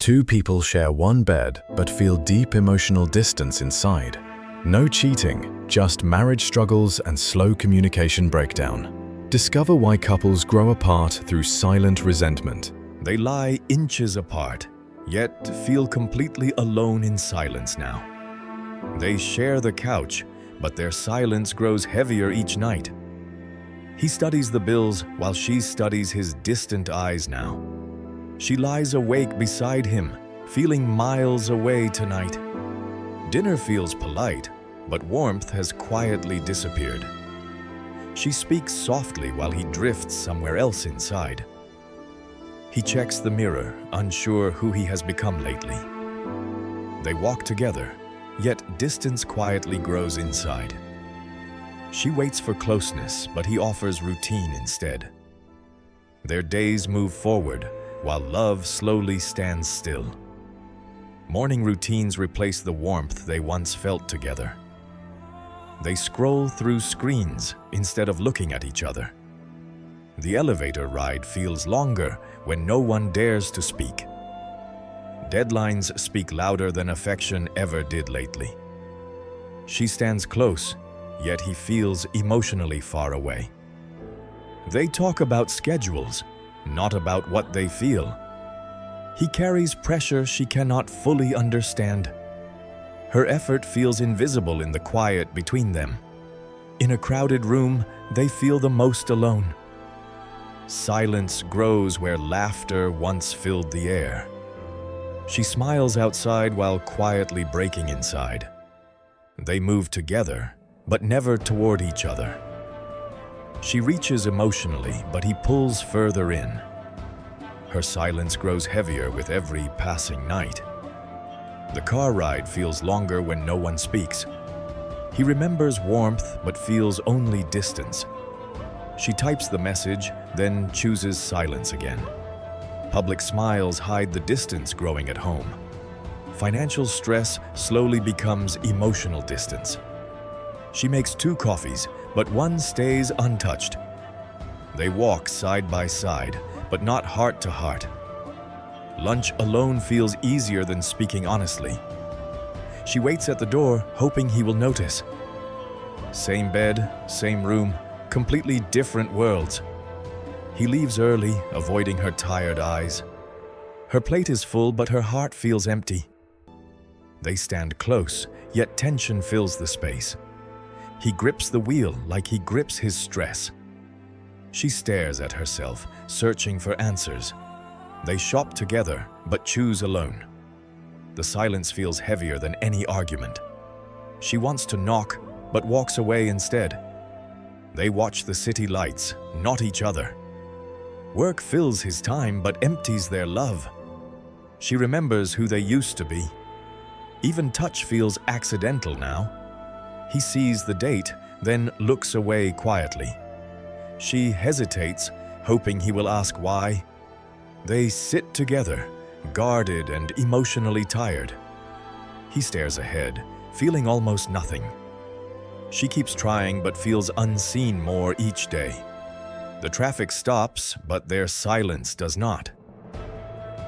Two people share one bed but feel deep emotional distance inside. No cheating, just marriage struggles and slow communication breakdown. Discover why couples grow apart through silent resentment. They lie inches apart, yet feel completely alone in silence now. They share the couch, but their silence grows heavier each night. He studies the bills while she studies his distant eyes now. She lies awake beside him, feeling miles away tonight. Dinner feels polite, but warmth has quietly disappeared. She speaks softly while he drifts somewhere else inside. He checks the mirror, unsure who he has become lately. They walk together, yet distance quietly grows inside. She waits for closeness, but he offers routine instead. Their days move forward, while love slowly stands still. Morning routines replace the warmth they once felt together. They scroll through screens instead of looking at each other. The elevator ride feels longer when no one dares to speak. Deadlines speak louder than affection ever did lately. She stands close, yet he feels emotionally far away. They talk about schedules, not about what they feel. He carries pressure she cannot fully understand. Her effort feels invisible in the quiet between them. In a crowded room, they feel the most alone. Silence grows where laughter once filled the air. She smiles outside while quietly breaking inside. They move together, but never toward each other. She reaches emotionally, but he pulls further in. Her silence grows heavier with every passing night. The car ride feels longer when no one speaks. He remembers warmth, but feels only distance. She types the message, then chooses silence again. Public smiles hide the distance growing at home. Financial stress slowly becomes emotional distance. She makes 2 coffees, but one stays untouched. They walk side by side, but not heart to heart. Lunch alone feels easier than speaking honestly. She waits at the door, hoping he will notice. Same bed, same room, completely different worlds. He leaves early, avoiding her tired eyes. Her plate is full, but her heart feels empty. They stand close, yet tension fills the space. He grips the wheel like he grips his stress. She stares at herself, searching for answers. They shop together, but choose alone. The silence feels heavier than any argument. She wants to knock, but walks away instead. They watch the city lights, not each other. Work fills his time, but empties their love. She remembers who they used to be. Even touch feels accidental now. He sees the date, then looks away quietly. She hesitates, hoping he will ask why. They sit together, guarded and emotionally tired. He stares ahead, feeling almost nothing. She keeps trying but feels unseen more each day. The traffic stops, but their silence does not.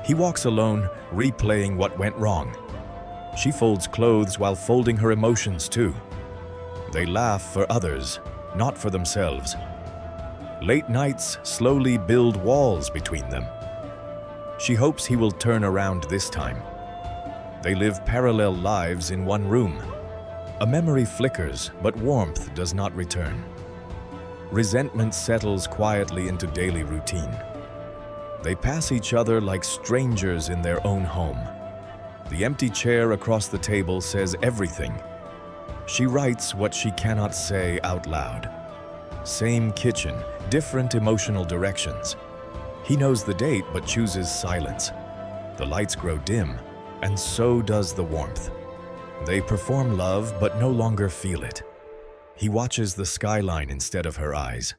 He walks alone, replaying what went wrong. She folds clothes while folding her emotions too. They laugh for others, not for themselves. Late nights slowly build walls between them. She hopes he will turn around this time. They live parallel lives in one room. A memory flickers, but warmth does not return. Resentment settles quietly into daily routine. They pass each other like strangers in their own home. The empty chair across the table says everything. She writes what she cannot say out loud. Same kitchen, different emotional directions. He knows the date but chooses silence. The lights grow dim, and so does the warmth. They perform love but no longer feel it. He watches the skyline instead of her eyes.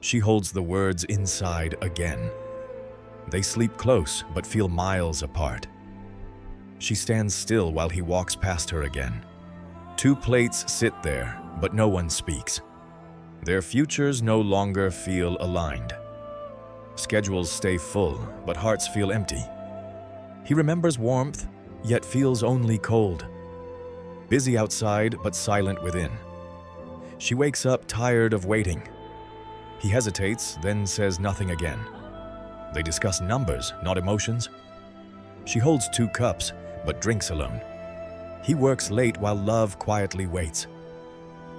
She holds the words inside again. They sleep close but feel miles apart. She stands still while he walks past her again. 2 plates sit there, but no one speaks. Their futures no longer feel aligned. Schedules stay full, but hearts feel empty. He remembers warmth, yet feels only cold. Busy outside, but silent within. She wakes up tired of waiting. He hesitates, then says nothing again. They discuss numbers, not emotions. She holds 2 cups, but drinks alone. He works late while love quietly waits.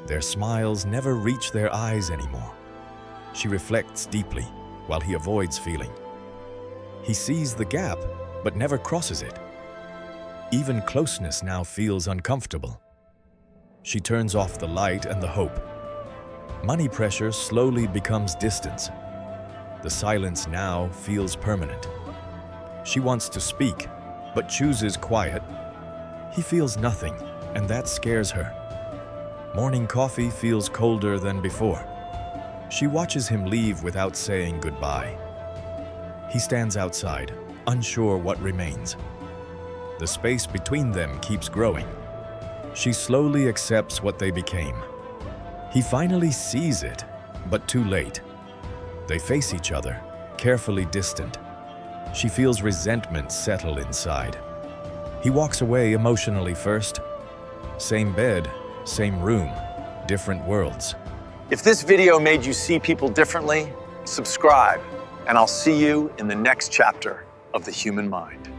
Their smiles never reach their eyes anymore. She reflects deeply, while he avoids feeling. He sees the gap, but never crosses it. Even closeness now feels uncomfortable. She turns off the light and the hope. Money pressure slowly becomes distance. The silence now feels permanent. She wants to speak, but chooses quiet. He feels nothing, and that scares her. Morning coffee feels colder than before. She watches him leave without saying goodbye. He stands outside, unsure what remains. The space between them keeps growing. She slowly accepts what they became. He finally sees it, but too late. They face each other, carefully distant. She feels resentment settle inside. He walks away emotionally first. Same bed, same room, different worlds. If this video made you see people differently, subscribe, and I'll see you in the next chapter of The Human Mind.